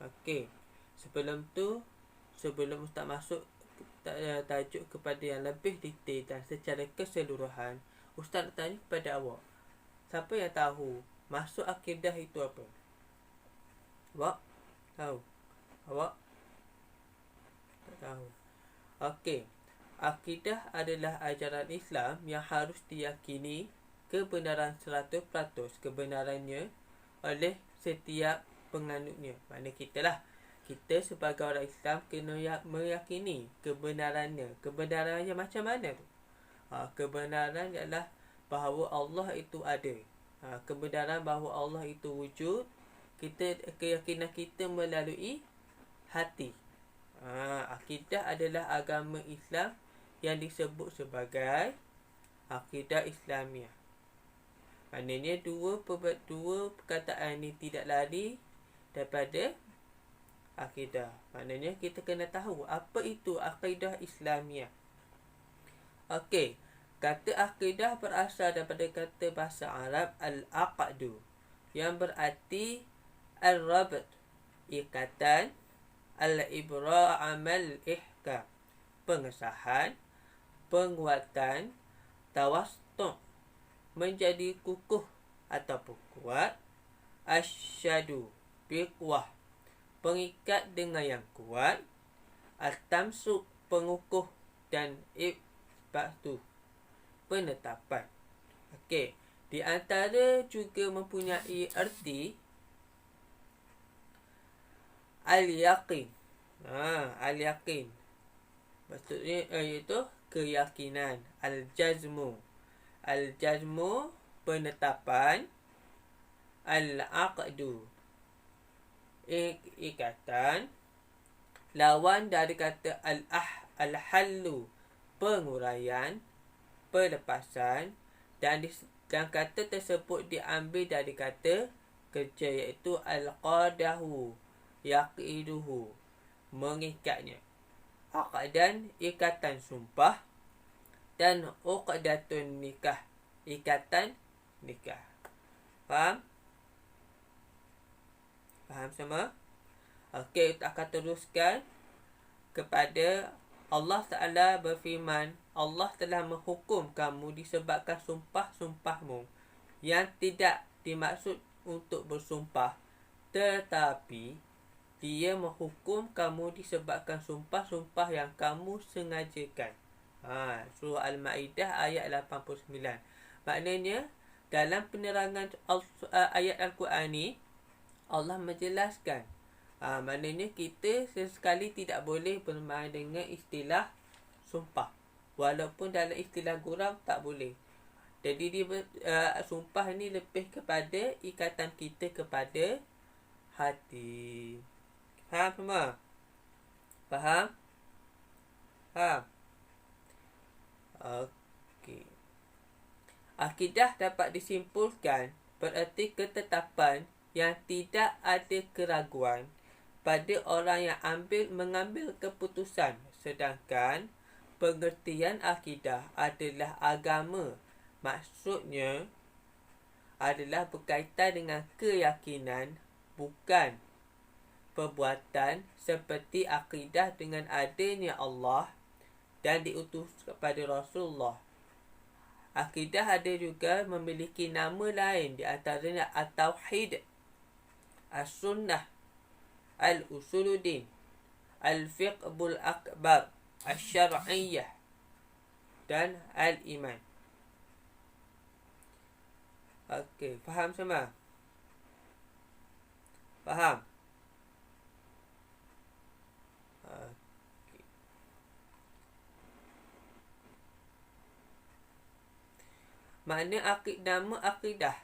Okey. Sebelum Ustaz masuk tajuk kepada yang lebih detail dan secara keseluruhan, Ustaz nak tanya kepada awak. Siapa yang tahu masuk akidah itu apa? Awak tahu? Awak tak tahu. Okey. Akidah adalah ajaran Islam yang harus diyakini kebenaran 100% kebenarannya oleh setiap penganutnya. Maknanya kita lah. Kita sebagai orang Islam kena meyakini kebenarannya. Kebenarannya macam mana tu? Kebenaran ialah bahawa Allah itu ada. Kebenaran bahawa Allah itu wujud. Keyakinan kita melalui hati. Akidah adalah agama Islam yang disebut sebagai akidah Islamiah. Maknanya dua perkataan ini tidak lari daripada akidah. Maknanya kita kena tahu apa itu akidah Islamiah. Okey, kata akidah berasal daripada kata bahasa Arab al-aqdu yang berarti al-rabt, ikatan, al-ibra'amal ihkam, pengesahan, penguatan, tawasstu', menjadi kukuh ataupun kuat, asyadu, biqwah, pengikat dengan yang kuat, al-tamsuk, pengukuh, dan ibatu, penetapan. Okey, di antara juga mempunyai erti al-yaqin. Al-yaqin maksudnya iaitu keyakinan. Al-jazmu, penetapan. Al-aqdu, ikatan. Lawan dari kata al-hallu, penguraian, pelepasan. Dan kata tersebut diambil dari kata kerja, iaitu al-qadahu, yaqiduhu, mengikatnya. Aqdan, ikatan sumpah. Dan uqdatun nikah, ikatan nikah. Faham? Faham semua? Okey, kita akan teruskan kepada Allah Ta'ala berfirman, Allah telah menghukum kamu disebabkan sumpah-sumpahmu yang tidak dimaksud untuk bersumpah, tetapi Dia menghukum kamu disebabkan sumpah-sumpah yang kamu sengajakan. Surah Al-Ma'idah ayat 89. Maknanya dalam penerangan ayat Al-Quran ni, Allah menjelaskan, maknanya kita sesekali tidak boleh bermain dengan istilah sumpah. Walaupun dalam istilah gurau tak boleh. Jadi sumpah ni lebih kepada ikatan kita kepada hati. Faham semua? Faham? Faham? Okey. Akidah dapat disimpulkan bererti ketetapan yang tidak ada keraguan pada orang yang mengambil keputusan. Sedangkan pengertian akidah adalah agama. Maksudnya adalah berkaitan dengan keyakinan, bukan perbuatan, seperti akidah dengan adanya Allah dan diutus kepada Rasulullah. Akidah ada juga memiliki nama lain, di antaranya At-Tauhid, As-Sunnah, Al-Usuluddin, Al-Fiqhul Akbar, Al-Syar'iyyah, dan Al-Iman. Okey, faham semua? Faham? Makna nama akidah,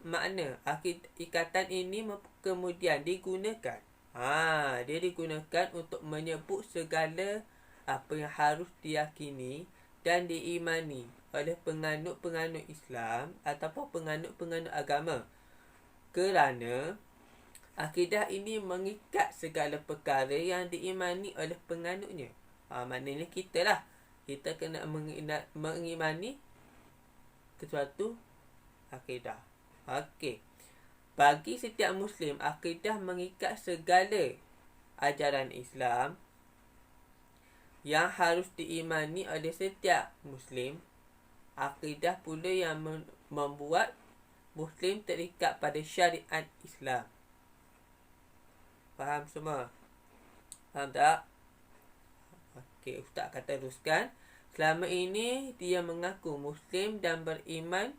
makna ikatan ini kemudian digunakan. Dia digunakan untuk menyebut segala apa yang harus diyakini dan diimani oleh penganut-penganut Islam ataupun penganut-penganut agama. Kerana akidah ini mengikat segala perkara yang diimani oleh penganutnya. Maknanya kita lah. Kita kena mengimani sesuatu akidah. Okey. bagi setiap Muslim, akidah mengikat segala ajaran Islam yang harus diimani oleh setiap Muslim. Akidah pula yang membuat Muslim terikat pada syariat Islam. Faham semua? Faham tak? Okey, Ustaz akan teruskan. Selama ini dia mengaku Muslim dan beriman,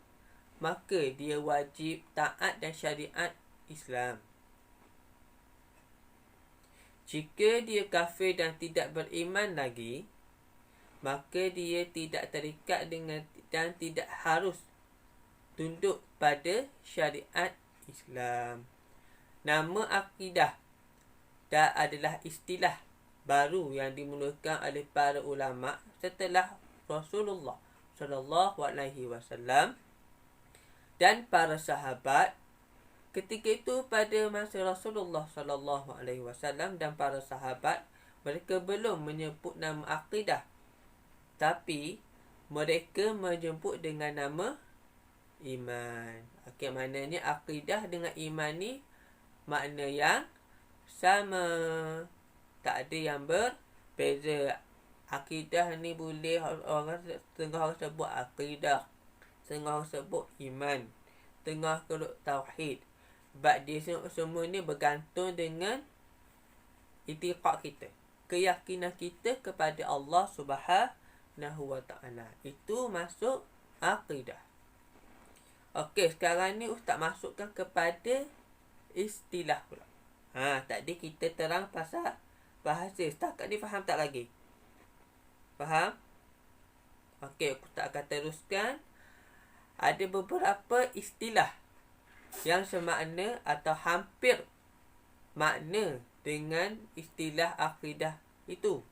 maka dia wajib taat dan syariat Islam. Jika dia kafir dan tidak beriman lagi, maka dia tidak terikat dengan dan tidak harus tunduk pada syariat Islam. Nama akidah adalah istilah baru yang dimulakan oleh para ulama setelah Rasulullah SAW dan para sahabat. Ketika itu pada masa Rasulullah SAW dan para sahabat, mereka belum menyebut nama akidah, tapi mereka menyebut dengan nama iman. Okey, maknanya akidah dengan iman ni makna yang sama, tak ada yang berbeza. Akidah ni boleh orang setengah orang sebut akidah, setengah orang sebut iman, setengah kalau tauhid. Sebab dia semua ni bergantung dengan itiqad kita, keyakinan kita kepada Allah Subhanahu Wa Taala. Itu masuk akidah. Okey, sekarang ni Ustaz masukkan kepada istilah pula. Tadi kita terang pasal bahasa. Setakat ni faham tak lagi? Faham? Okey, Ustaz akan teruskan. Ada beberapa istilah yang semakna atau hampir makna dengan istilah akidah itu.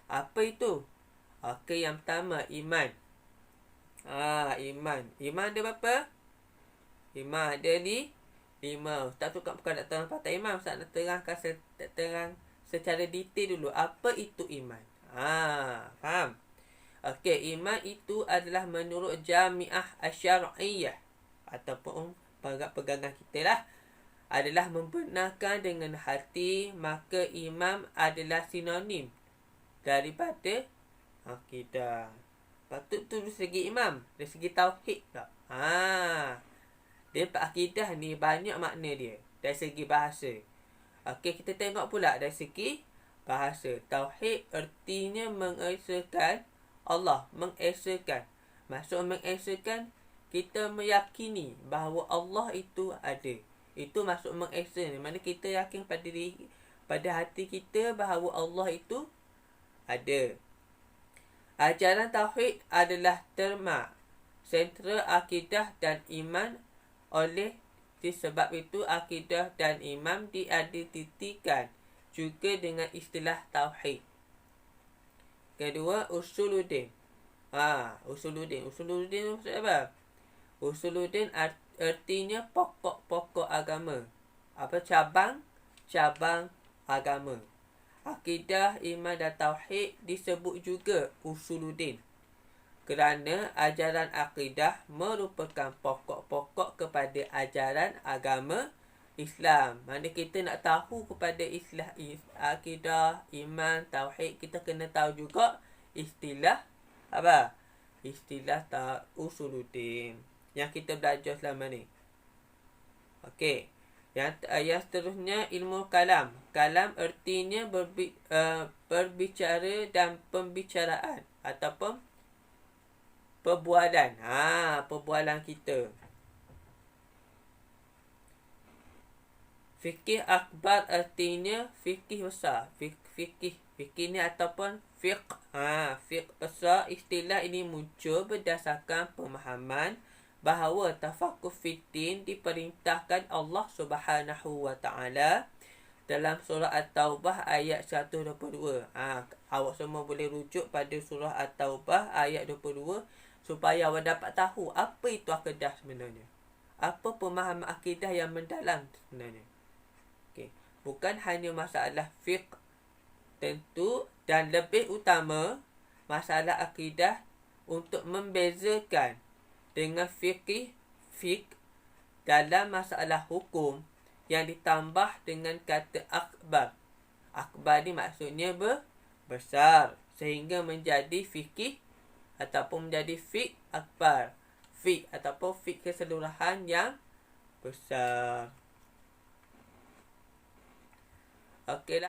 Apa itu? Okey, yang pertama iman. Iman. Iman ada berapa? Iman ada 5. Ustaz tu bukan nak terang patah iman. Ustaz nak terang secara detail dulu. Apa itu iman? Faham? Okey, iman itu adalah menurut Jami'ah Asy-Syar'iyyah ataupun pegangan kita lah, adalah membenarkan dengan hati. Maka iman adalah sinonim daripada akidah. Patut tu dari segi imam, dari segi tauhid tak? Dia akidah ni banyak makna dia dari segi bahasa. Okey, kita tengok pula dari segi bahasa. Tauhid ertinya mengesakan Allah, mengesakan. Maksud mengesakan, kita meyakini bahawa Allah itu ada. Itu maksud mengesa ni. Mana kita yakin pada hati kita bahawa Allah itu ada. Ajaran tauhid adalah terma sentral akidah dan iman. Oleh sebab itu akidah dan iman diidentikan juga dengan istilah tauhid. Kedua, usuluddin. Usuluddin maksud apa? Usuluddin artinya pokok-pokok agama. Apa? Cabang agama. Akidah, iman dan tauhid disebut juga usuluddin kerana ajaran akidah merupakan pokok-pokok kepada ajaran agama Islam. Mana kita nak tahu kepada akidah, iman, tauhid, kita kena tahu juga istilah apa? Istilah usuluddin yang kita belajar selama ni. Okey. Yang seterusnya ilmu kalam. Kalam artinya berbicara dan pembicaraan ataupun perbualan. Perbualan kita. Fikih akbar artinya fikih besar. Fikih ni ataupun fiqh. Fiqh besar. Istilah ini muncul berdasarkan pemahaman bahawa tafakuh fiddin diperintahkan Allah Subhanahu Wa Taala dalam surah At-Taubah ayat 122. Awak semua boleh rujuk pada surah At-Taubah ayat 22 supaya awak dapat tahu apa itu akidah sebenarnya. Apa pemahaman akidah yang mendalam sebenarnya. Okey, bukan hanya masalah fiqh tentu, dan lebih utama masalah akidah untuk membezakan dengan fiqh dalam masalah hukum yang ditambah dengan kata akbar. Akbar ni maksudnya besar, sehingga menjadi fikih ataupun menjadi fiqh akbar. Fiqh ataupun fiqh keseluruhan yang besar. Okeylah.